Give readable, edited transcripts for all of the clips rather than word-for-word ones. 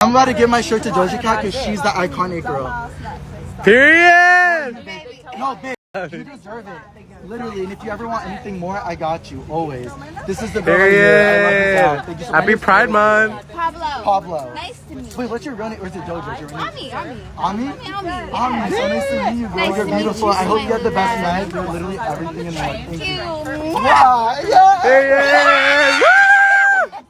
I'm about to give my shirt to Doja Cat because she's the iconic girl. Period! No, babe, you deserve it. Literally, and if you ever want anything more, I got you, always. This is the girl right here. I love you down. Thank you so much. Happy Pride Month! Pablo. Nice to meet you. Wait, what's your real name? Or is it Doja? Is your real name? Ami. Ami, so nice to meet you, girl. Nice You're to meet beautiful. you. I hope you have the best night. You're literally everything in life. Thank you. Wow. Yeah. Period!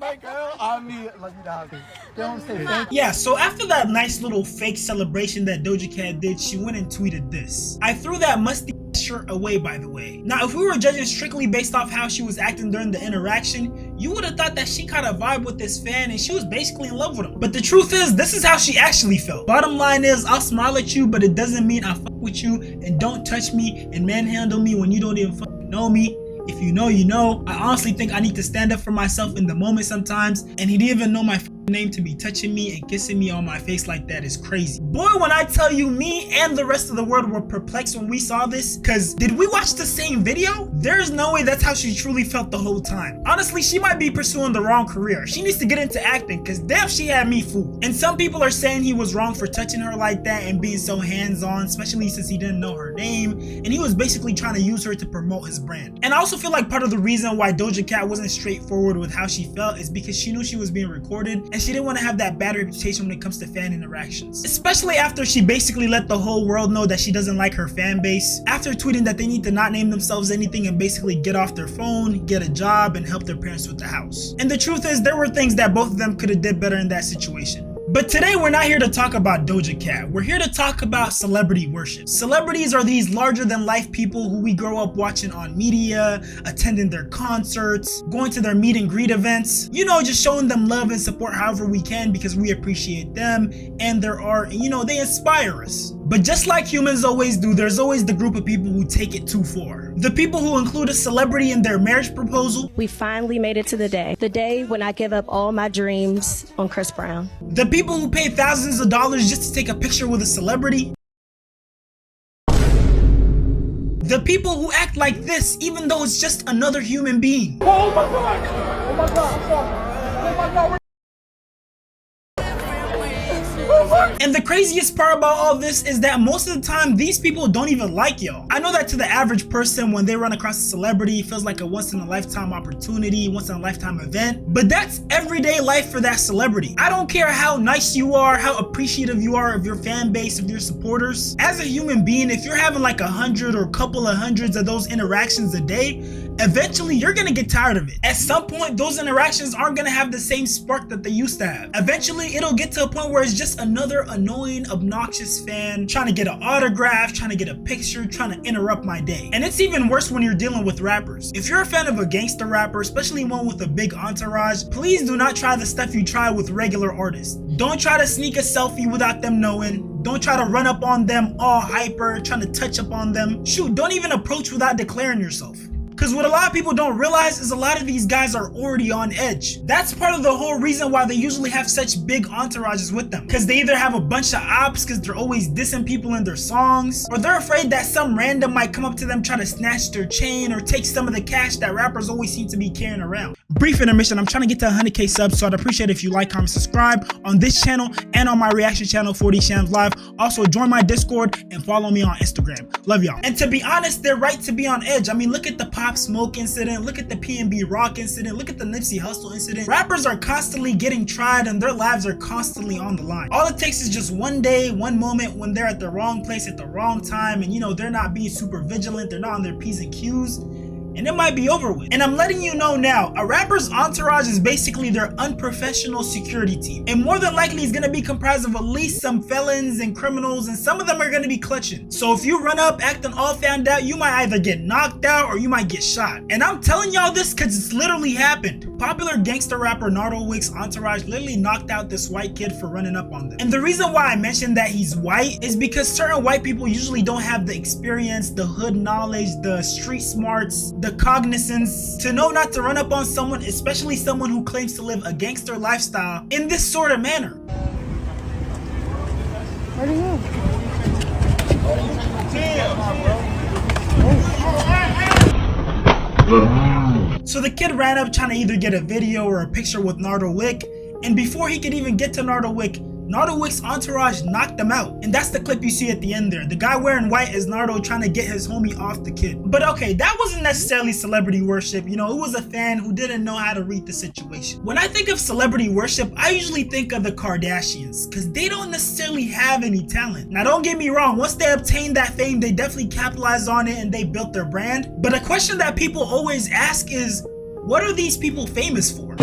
My girl, Ami. Love you down. Don't say thank you. Yeah, so after that nice little fake celebration that Doja Cat did, she went and tweeted this. I threw that musty shirt away, by the way. Now, if we were judging strictly based off how she was acting during the interaction, you would have thought that she kind of vibed with this fan and she was basically in love with him. But the truth is, this is how she actually felt. Bottom line is, I'll smile at you, but it doesn't mean I fuck with you, and don't touch me and manhandle me when you don't even fucking know me. If you know, you know. I honestly think I need to stand up for myself in the moment sometimes, and he didn't even know my name to be touching me and kissing me on my face like that is crazy. Boy, when I tell you, me and the rest of the world were perplexed when we saw this, cause did we watch the same video? There's no way that's how she truly felt the whole time. Honestly, she might be pursuing the wrong career. She needs to get into acting, cause damn, she had me fooled. And some people are saying he was wrong for touching her like that and being so hands-on, especially since he didn't know her name, and he was basically trying to use her to promote his brand. And I also feel like part of the reason why Doja Cat wasn't straightforward with how she felt is because she knew she was being recorded, and she didn't want to have that bad reputation when it comes to fan interactions. Especially after she basically let the whole world know that she doesn't like her fan base, after tweeting that they need to not name themselves anything and basically get off their phone, get a job, and help their parents with the house. And the truth is, there were things that both of them could have did better in that situation. But today we're not here to talk about Doja Cat. We're here to talk about celebrity worship. Celebrities are these larger than life people who we grow up watching on media, attending their concerts, going to their meet and greet events, you know, just showing them love and support however we can because we appreciate them and their art, and you know, they inspire us. But just like humans always do, there's always the group of people who take it too far. The people who include a celebrity in their marriage proposal. We finally made it to the day when I give up all my dreams on Chris Brown. The people who pay thousands of dollars just to take a picture with a celebrity. The people who act like this even though it's just another human being. Oh my god! Oh my god! Oh my god! And the craziest part about all this is that most of the time these people don't even like y'all. I know that to the average person, when they run across a celebrity, it feels like a once in a lifetime opportunity, once in a lifetime event, but that's everyday life for that celebrity. I don't care how nice you are, how appreciative you are of your fan base, of your supporters. As a human being, if you're having like 100 or a couple of hundreds of those interactions a day, eventually you're gonna get tired of it. At some point, those interactions aren't gonna have the same spark that they used to have. Eventually, it'll get to a point where it's just another annoying, obnoxious fan trying to get an autograph, trying to get a picture, trying to interrupt my day. And it's even worse when you're dealing with rappers. If you're a fan of a gangster rapper, especially one with a big entourage, please do not try the stuff you try with regular artists. Don't try to sneak a selfie without them knowing. Don't try to run up on them all hyper, trying to touch up on them. Shoot, don't even approach without declaring yourself. Because what a lot of people don't realize is a lot of these guys are already on edge. That's part of the whole reason why they usually have such big entourages with them. Because they either have a bunch of ops because they're always dissing people in their songs, or they're afraid that some random might come up to them, try to snatch their chain or take some of the cash that rappers always seem to be carrying around. Brief intermission, I'm trying to get to 100k subs, so I'd appreciate it if you like, comment, subscribe on this channel and on my reaction channel, 4D Shams Live. Also, join my Discord and follow me on Instagram. Love y'all. And to be honest, they're right to be on edge. I mean, look at the Pop Smoke incident, look at the PNB Rock incident, look at the Nipsey Hussle incident. Rappers are constantly getting tried and their lives are constantly on the line. All it takes is just one day, one moment when they're at the wrong place at the wrong time, and you know, they're not being super vigilant, they're not on their P's and Q's, and it might be over with. And I'm letting you know now, a rapper's entourage is basically their unprofessional security team. And more than likely is gonna be comprised of at least some felons and criminals, and some of them are gonna be clutching. So if you run up acting all fanned out, you might either get knocked out or you might get shot. And I'm telling y'all this because it's literally happened. Popular gangster rapper Nardo Wick's entourage literally knocked out this white kid for running up on them. And the reason why I mentioned that he's white is because certain white people usually don't have the experience, the hood knowledge, the street smarts, the cognizance to know not to run up on someone, especially someone who claims to live a gangster lifestyle, in this sort of manner. Where do you? So the kid ran up trying to either get a video or a picture with Nardo Wick, And before he could even get to Nardo Wick, Nardo Wick's entourage knocked him out. And that's the clip you see at the end there. The guy wearing white is Nardo trying to get his homie off the kid. But okay, that wasn't necessarily celebrity worship. You know, it was a fan who didn't know how to read the situation. When I think of celebrity worship, I usually think of the Kardashians, because they don't necessarily have any talent. Now don't get me wrong, once they obtained that fame, they definitely capitalized on it and they built their brand. But a question that people always ask is, what are these people famous for?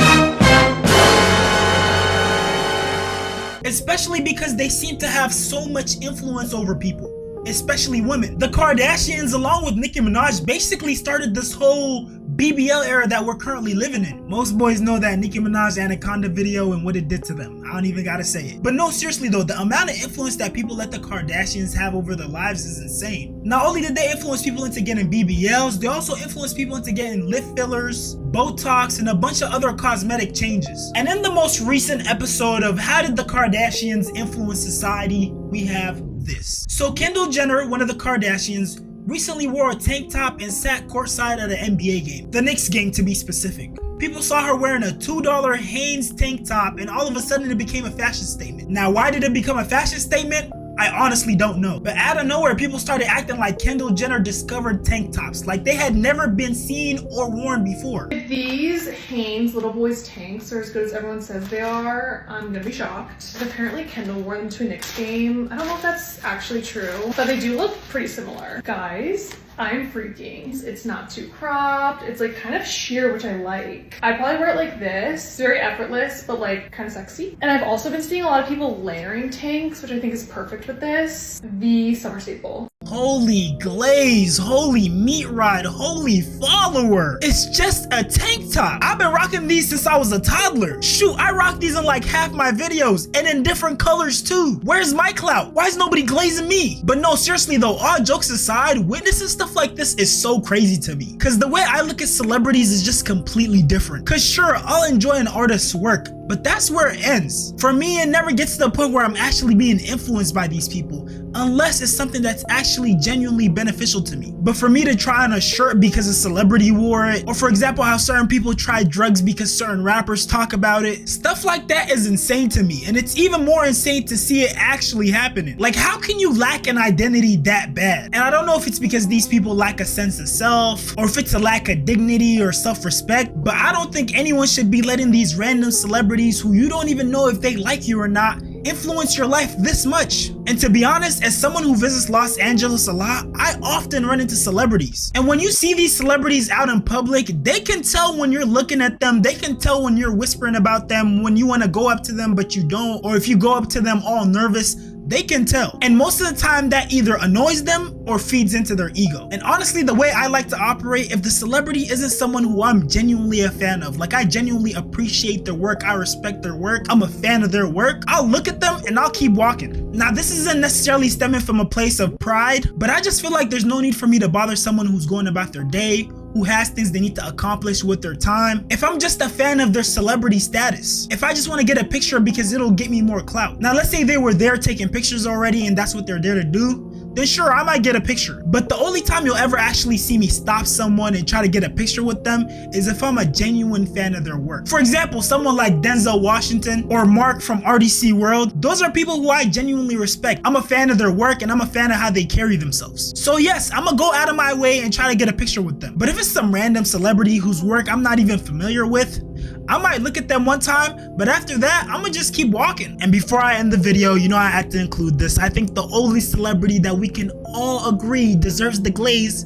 Especially because they seem to have so much influence over people, especially women. The Kardashians, along with Nicki Minaj, basically started this whole BBL era that we're currently living in. Most boys know that Nicki Minaj Anaconda video and what it did to them. I don't even gotta say it. But no, seriously though, the amount of influence that people let the Kardashians have over their lives is insane. Not only did they influence people into getting BBLs, they also influenced people into getting lip fillers, Botox, and a bunch of other cosmetic changes. And in the most recent episode of How Did the Kardashians Influence Society, we have this. So Kendall Jenner, one of the Kardashians, recently wore a tank top and sat courtside at an NBA game. The Knicks game, to be specific. People saw her wearing a $2 Hanes tank top and all of a sudden it became a fashion statement. Now, why did it become a fashion statement? I honestly don't know. But out of nowhere, people started acting like Kendall Jenner discovered tank tops, like they had never been seen or worn before. If these Hanes little boys tanks are as good as everyone says they are, I'm gonna be shocked. But apparently Kendall wore them to a Knicks game. I don't know if that's actually true, but they do look pretty similar. Guys, I'm freaking. It's not too cropped. It's like kind of sheer, which I like. I'd probably wear it like this. It's very effortless, but like kind of sexy. And I've also been seeing a lot of people layering tanks, which I think is perfect with this. The summer staple. Holy glaze, holy meat ride, holy follower. It's just a tank top. I've been rocking these since I was a toddler. Shoot, I rock these in like half my videos and in different colors too. Where's my clout? Why is nobody glazing me? But no, seriously though, all jokes aside, witnessing stuff like this is so crazy to me. Cause the way I look at celebrities is just completely different. Cause sure, I'll enjoy an artist's work, but that's where it ends. For me, it never gets to the point where I'm actually being influenced by these people, unless it's something that's actually genuinely beneficial to me. But for me to try on a shirt because a celebrity wore it, or for example how certain people try drugs because certain rappers talk about it, stuff like that is insane to me. And it's even more insane to see it actually happening. Like, how can you lack an identity that bad? And I don't know if it's because these people lack a sense of self, or if it's a lack of dignity or self-respect, but I don't think anyone should be letting these random celebrities who you don't even know if they like you or not influence your life this much. And to be honest, as someone who visits Los Angeles a lot, I often run into celebrities. And when you see these celebrities out in public, they can tell when you're looking at them, they can tell when you're whispering about them, when you want to go up to them but you don't, or if you go up to them all nervous, they can tell. And most of the time that either annoys them or feeds into their ego. And honestly, the way I like to operate, if the celebrity isn't someone who I'm genuinely a fan of, like I genuinely appreciate their work, I respect their work, I'm a fan of their work, I'll look at them and I'll keep walking. Now, this isn't necessarily stemming from a place of pride, but I just feel like there's no need for me to bother someone who's going about their day, who has things they need to accomplish with their time, if I'm just a fan of their celebrity status. If I just want to get a picture because it'll get me more clout. Now, let's say they were there taking pictures already and that's what they're there to do, then sure, I might get a picture. But the only time you'll ever actually see me stop someone and try to get a picture with them is if I'm a genuine fan of their work. For example, someone like Denzel Washington or Mark from RDC World, those are people who I genuinely respect. I'm a fan of their work and I'm a fan of how they carry themselves. So yes, I'm gonna go out of my way and try to get a picture with them. But if it's some random celebrity whose work I'm not even familiar with, I might look at them one time, but after that, I'm gonna just keep walking. And before I end the video, you know I had to include this. I think the only celebrity that we can all agree deserves the glaze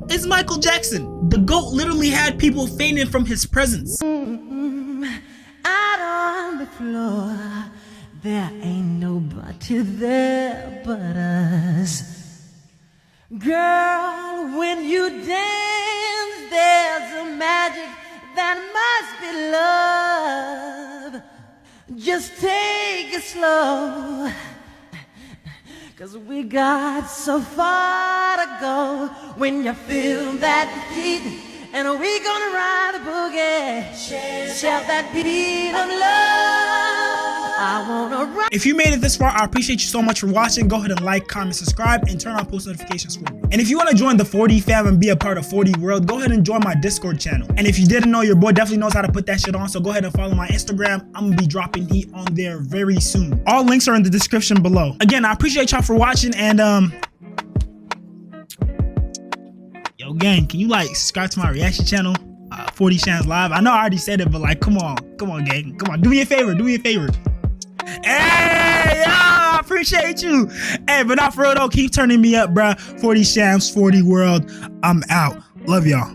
is Michael Jackson. The GOAT literally had people fainting from his presence. Out on the floor, there ain't nobody there but us. Girl, when you dance, there's a magic that must be love. Just take it slow, 'cause we got so far to go. When you feel that heat, and we gonna ride a boogie, share that beat of love. I wanna ride. If you made it this far, I appreciate you so much for watching. Go ahead and like, comment, subscribe, and turn on post notifications for me. And if you want to join the 40 fam and be a part of 40 World, go ahead and join my Discord channel. And if you didn't know, your boy definitely knows how to put that shit on, so go ahead and follow my Instagram. I'm gonna be dropping heat on there very soon. All links are in the description below. Again, I appreciate y'all for watching, and yo gang, can you like subscribe to my reaction channel, 40 Shans Live? I know I already said it, but like, come on gang, come on, do me a favor. Hey, yo, I appreciate you. Hey, but not for real though, keep turning me up, bruh. 40 Shams, 40 World. I'm out. Love y'all.